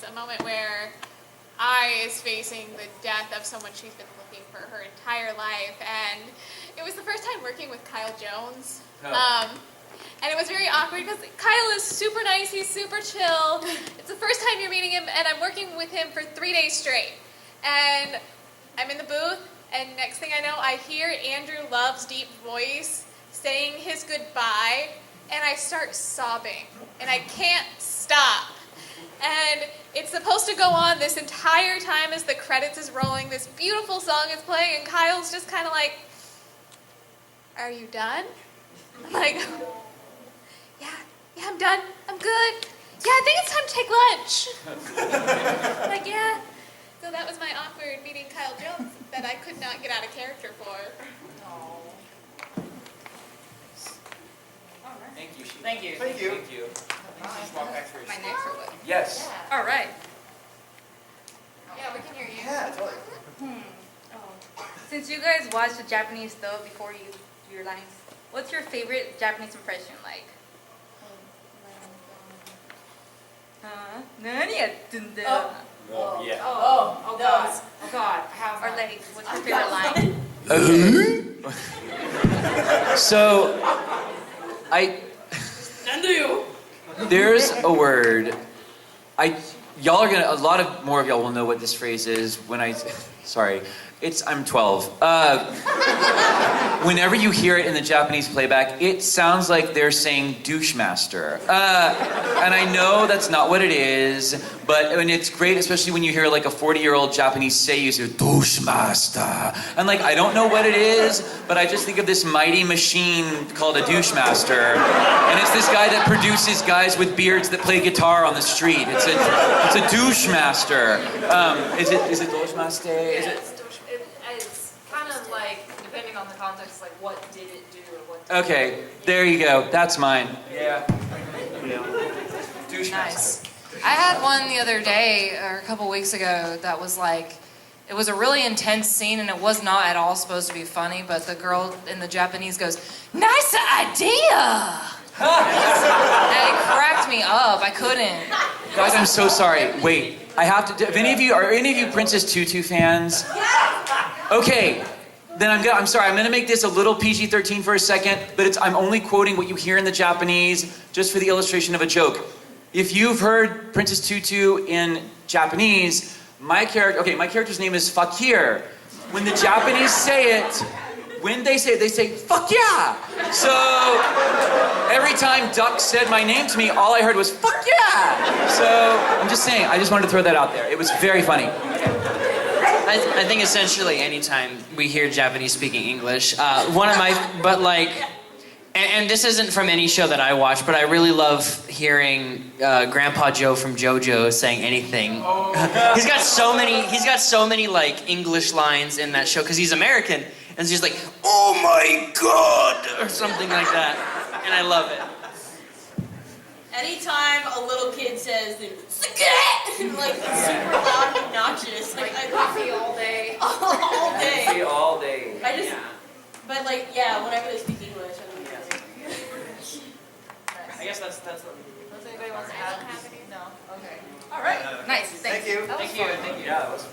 a moment where Ai is facing the death of someone she's been looking for her entire life, and it was the first time working with Kyle Jones. And it was very awkward because Kyle is super nice, he's super chill. It's the first time you're meeting him, and I'm working with him for 3 days straight. And I'm in the booth, and next thing I know, I hear Andrew Love's deep voice saying his goodbye, and I start sobbing, and I can't stop. And it's supposed to go on this entire time as the credits is rolling, this beautiful song is playing, and Kyle's just kind of like, "Are you done?" I'm like, yeah, I'm done. I'm good. Yeah, I think it's time to take lunch. I'm like, yeah. So that was my awkward meeting Kyle Jones that I could not get out of character for. Thank you. Thank you. Thank you. My next or what? Yes. All right. Yeah, we can hear you. Yeah, totally. Since you guys watched the Japanese stuff before you do your lines, what's your favorite Japanese impression like? 何やってんだよ Oh, yeah. Oh God. Oh God. Or like, what's your favorite line? So, there's a word. Y'all are gonna. A lot of more of y'all will know what this phrase is when Sorry, I'm 12. Whenever you hear it in the Japanese playback, it sounds like they're saying douche master. And I know that's not what it is, but it's great, especially when you hear like a 40-year-old Japanese seiyuu say douche master. And like, I don't know what it is, but I just think of this mighty machine called a douche master. And it's this guy that produces guys with beards that play guitar on the street. It's a douche master. Is it douche master? Is it? It's kind of like, depending on the context, like what did it do or what did Okay, there you go. That's mine. Yeah. Douche Nice. I had one the other day, or a couple weeks ago, that was like, it was a really intense scene, and it was not at all supposed to be funny, but the girl in the Japanese goes, "Nice idea!" And it cracked me up. I couldn't. Guys, I'm so sorry. Wait, I have to. Are any of you Princess Tutu fans? Okay, then I'm sorry. I'm gonna make this a little PG-13 for a second, but I'm only quoting what you hear in the Japanese, just for the illustration of a joke. If you've heard Princess Tutu in Japanese, my character's name is Fakir. When the Japanese say it, they say "fuck yeah." So every time Duck said my name to me, all I heard was "fuck yeah." So I'm just saying. I just wanted to throw that out there. It was very funny. I think essentially anytime we hear Japanese speaking English, and this isn't from any show that I watch, but I really love hearing Grandpa Joe from JoJo saying anything. He's got so many like English lines in that show because he's American, and it's just like, "Oh my God," or something like that, and I love it. Anytime a little kid says, "Sket!" like it's super loud and obnoxious. Like I Coffee all day. all day. All day. But like, yeah, whenever they speak English, I mean, I guess that's what. does anybody want to add? No. Okay. All right. Nice. Thanks. Thank you. Thank you. Yeah, that was.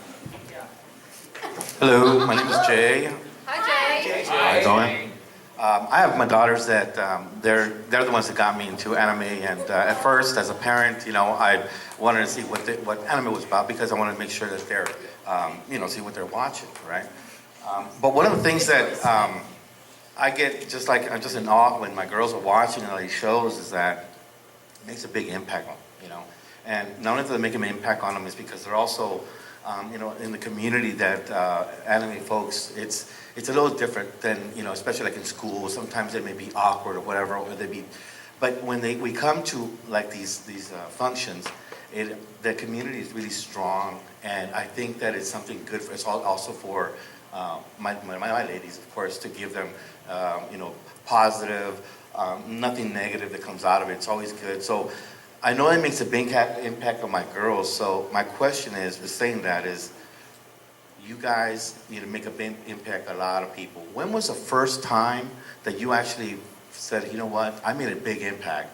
Hello, my name is Jay. Hi, Jay. How you doing? I have my daughters that they're the ones that got me into anime, and at first, as a parent, I wanted to see what anime was about because I wanted to make sure that they're, see what they're watching, right? But one of the things that I get I'm just in awe when my girls are watching all these shows is that it makes a big impact on them, And not only does it make an impact on them, is because they're also, in the community that anime folks, it's a little different than, especially like in school. Sometimes they may be awkward or whatever, but when we come to like these functions, the community is really strong, and I think that it's something good for. It's also for my ladies, of course, to give them, positive, nothing negative that comes out of it. It's always good. So I know it makes a big impact on my girls. So my question is you guys make a big impact on a lot of people. When was the first time that you actually said, you know what, I made a big impact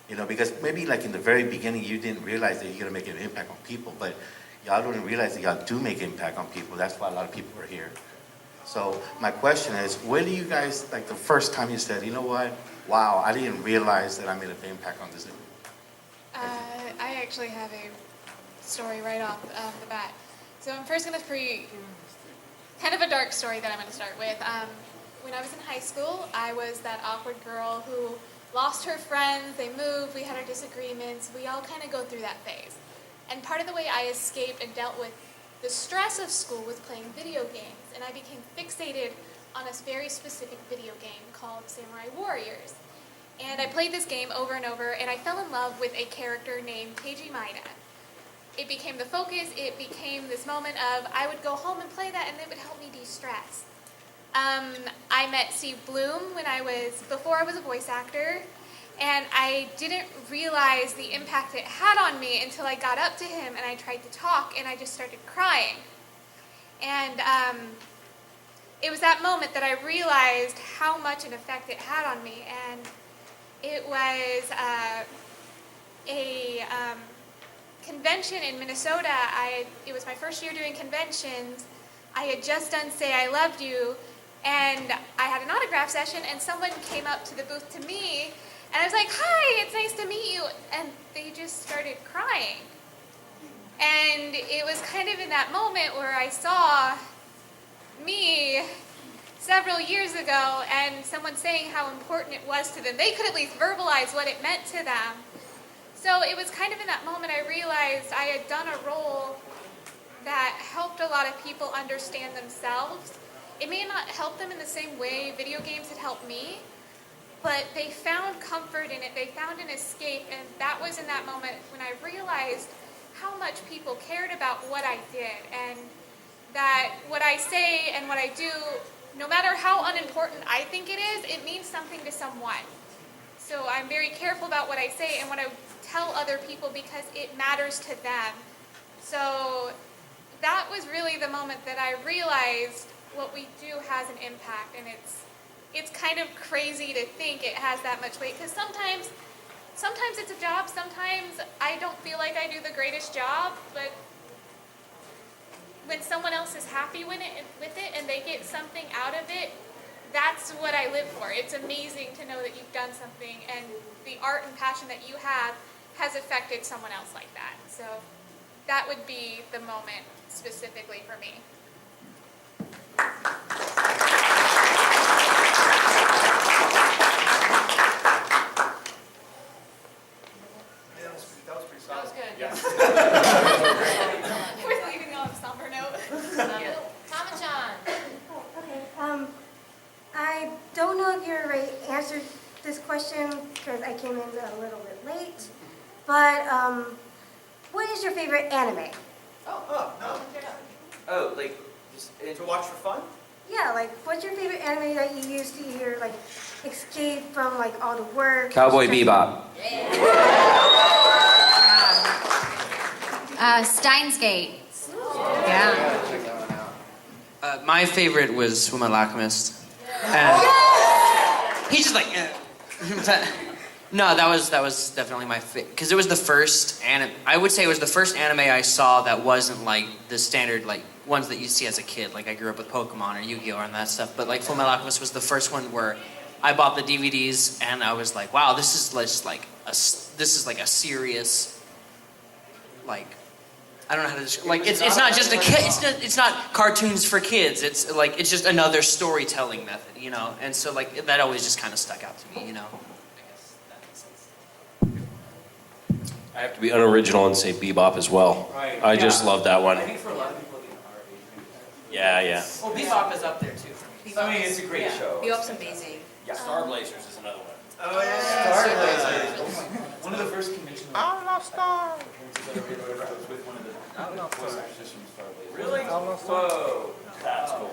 You know, because maybe like in the very beginning you didn't realize that you're gonna make an impact on people, but y'all don't realize that y'all do make impact on people. That's why a lot of people are here. So my question is, when do you guys, like the first time you said, you know what, wow, I didn't realize that I made an impact on this. I actually have a story right off the bat. So I'm first going to kind of a dark story that I'm going to start with. When I was in high school, I was that awkward girl who lost her friends, they moved, we had our disagreements, we all kind of go through that phase. And part of the way I escaped and dealt with the stress of school was playing video games, and I became fixated on a very specific video game called Samurai Warriors. And I played this game over and over, and I fell in love with a character named Keiji Maeda. It became the focus, it became this moment of I would go home and play that, and it would help me de-stress. I met Steve Bloom before I was a voice actor, and I didn't realize the impact it had on me until I got up to him and I tried to talk and I just started crying. And it was that moment that I realized how much an effect it had on me. And it was a convention in Minnesota. It was my first year doing conventions. I had just done Say I Loved You, and I had an autograph session, and someone came up to the booth to me, and I was like, "Hi, it's nice to meet you," and they just started crying. And it was kind of in that moment where I saw me several years ago and someone saying how important it was to them. They could at least verbalize what it meant to them. So it was kind of in that moment I realized I had done a role that helped a lot of people understand themselves. It may not help them in the same way video games had helped me, but they found comfort in it. They found an escape, and that was in that moment when I realized how much people cared about what I did, and that what I say and what I do, no matter how unimportant I think it is, it means something to someone. So I'm very careful about what I say and what I tell other people because it matters to them. So that was really the moment that I realized what we do has an impact, and it's kind of crazy to think it has that much weight, because sometimes it's a job, sometimes I don't feel like I do the greatest job, but when someone else is happy with it and they get something out of it, that's what I live for. It's amazing to know that you've done something and the art and passion that you have has affected someone else like that. So that would be the moment specifically for me. That was pretty That solid. was good. Yeah. I was leaving on a somber note. Tom and John. Okay. I don't know if you already answered this question because I came in a little bit late, but what is your favorite anime? Oh, no. Oh, like, just, To watch for fun? Yeah, like what's your favorite anime that you use to either like escape from like all the work? Cowboy Bebop. Steins Gate. Yeah. My favorite was Fullmetal Alchemist. He's just like, no, that was definitely my favorite, because it was the first I would say it was the first anime I saw that wasn't like the standard like ones that you see as a kid. Like I grew up with Pokemon or Yu-Gi-Oh and that stuff, but like Fullmetal Alchemist was the first one where I bought the DVDs and I was like, wow, this is like a serious, like, I don't know how to describe. Like it's not just a kid. It's not cartoons for kids. It's like it's just another storytelling method, you know. And so like that always just kind of stuck out to me, you know. I guess that makes sense. I have to be unoriginal and say Bebop as well. Right. I just love that one. I think for a lot of people, Yeah, yeah. Well, Bebop is up there too for me. I mean, it's a great show. Bebop's amazing. Yeah. Star Blazers is another one. Oh, yeah. One of the first conventions. I love Star. was with one of the voice actors from Star Blazers. Really? Whoa. That's cool.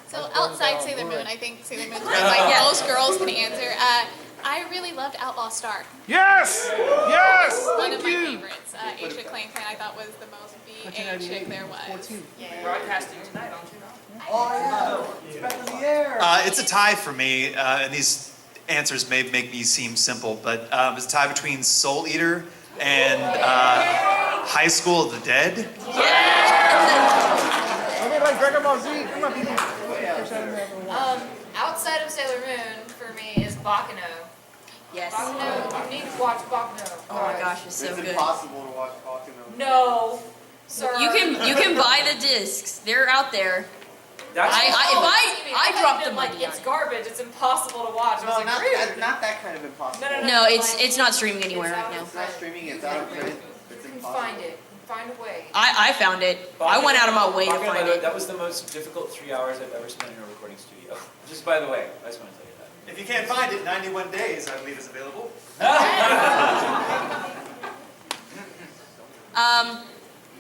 So outside Sailor Moon, I think Sailor Moon is like most girls can answer. I really loved Outlaw Star. Yes! Yes! One of my favorites. Aisha Clayton, I thought was the most BA chick there was. Broadcasting tonight, don't you know? Oh, yeah. It's back in the air. It's a tie for me. And these answers may make me seem simple, but it's a tie between Soul Eater and High School of the Dead. Outside of Sailor Moon, for me, is Bakano. Yes. Bakano, you need to watch Bakano. Oh my gosh, it's so good. impossible to watch Bakuno. No. Sir. You can buy the discs. They're out there. That's I dropped the like money. it's garbage. It's impossible to watch. I was No, like, not rude. that, not that kind of impossible. No, it's not streaming anywhere It's right out now. of It's not streaming, it's out of print. It's You can impossible. find it. Find a way. I found it. I went out of my way to Bakano, find it. That was the most difficult 3 hours I've ever spent in a recording studio. Just by the way, I just want to tell you that. If you can't find it, 91 Days, I believe, is available.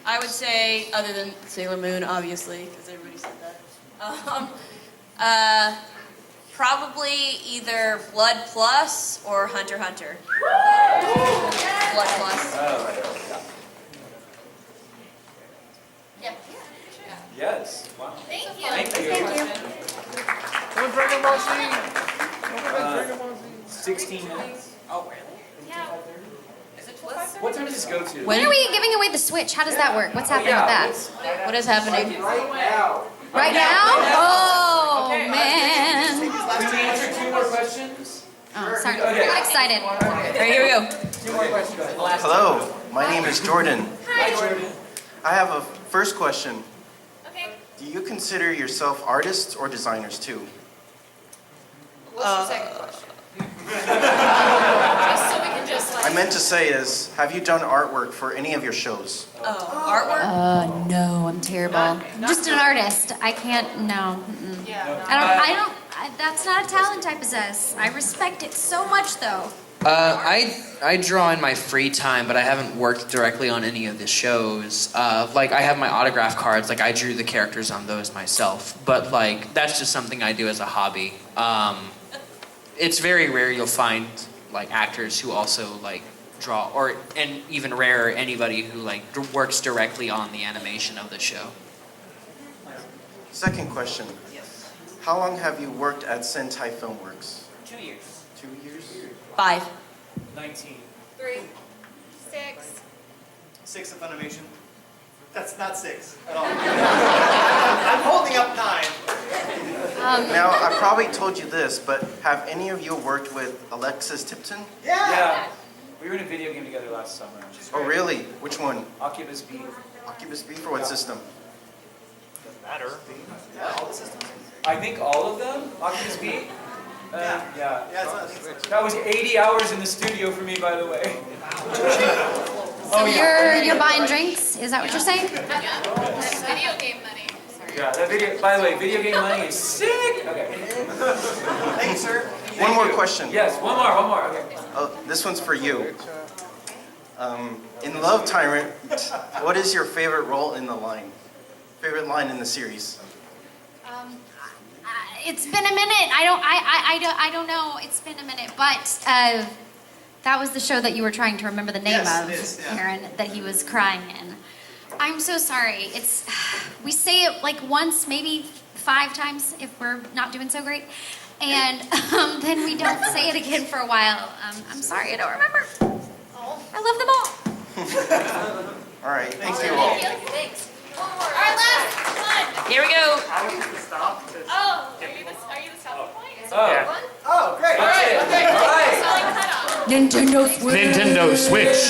I would say, other than Sailor Moon, obviously, because everybody said that. Probably either Blood Plus or Hunter x Hunter. Blood Plus. Oh, right. Yeah. Yes. Wow. Thank you. Thank you. Thank you. Don't Dragon Ball Z. Don't Dragon Ball Z. 16 minutes. Oh, really? Yeah. Is it 12? What time does this go to? When are we giving away the Switch? How does that work? What's happening with that? What is happening? Right now. Right now? Oh, Okay. man. Can we answer 2 more questions? Oh, sorry. I got excited. All right, here we go. 2 more questions. Hello, my name is Jordan. Hi, Jordan. I have a first question. Okay. Do you consider yourself artists or designers too? What's your second question? Just so we can just like. I meant to say is, have you done artwork for any of your shows? Artwork? No, I'm terrible. I'm just an artist. I can't, no. Mm-mm. Yeah. That's not a talent I possess. I respect it so much though. I draw in my free time, but I haven't worked directly on any of the shows. Like I have my autograph cards, like I drew the characters on those myself. But like that's just something I do as a hobby. It's very rare you'll find like actors who also like draw, or and even rarer anybody who like works directly on the animation of the show. Second question. How long have you worked at Sentai Filmworks? 2 years. 2 years? 5. 19. 3, 6. 6 of Funimation. That's not 6 at all. I'm holding up 9. Now, I probably told you this, but have any of you worked with Alexis Tipton? Yeah. We were in a video game together last summer. Oh, really? Which one? Oculus B. Oculus B for what system? Doesn't matter. Yeah, all the systems. I think all of them. Oculus B. Yeah. Yeah, it's not. That was 80 hours in the studio for me, by the way. So you're buying drinks? Is that what you're saying? Video game money. Sorry. Yeah, that video. By the way, video game money is sick. Okay. Thank you, sir. One more question. Yes, one more. Okay. Oh, this one's for you. In Love Tyrant, what is your favorite role in the line? Favorite line in the series? It's been a minute. I don't know. It's been a minute, but that was the show that you were trying to remember the name Yes, of, it is, yeah. Aaron, that he was crying in. I'm so sorry. We say it like once, maybe 5 times if we're not doing so great, and then we don't say it again for a while. I'm sorry, I don't remember. I love them all. All right, thank you all. Thanks. One more. All right, last one. Here we go. I was the stop. Oh, are you the stopping point? Is it Oh. that one? Oh, great. That's it. Okay. All right. So like cut off. Nintendo Switch. Nintendo Switch.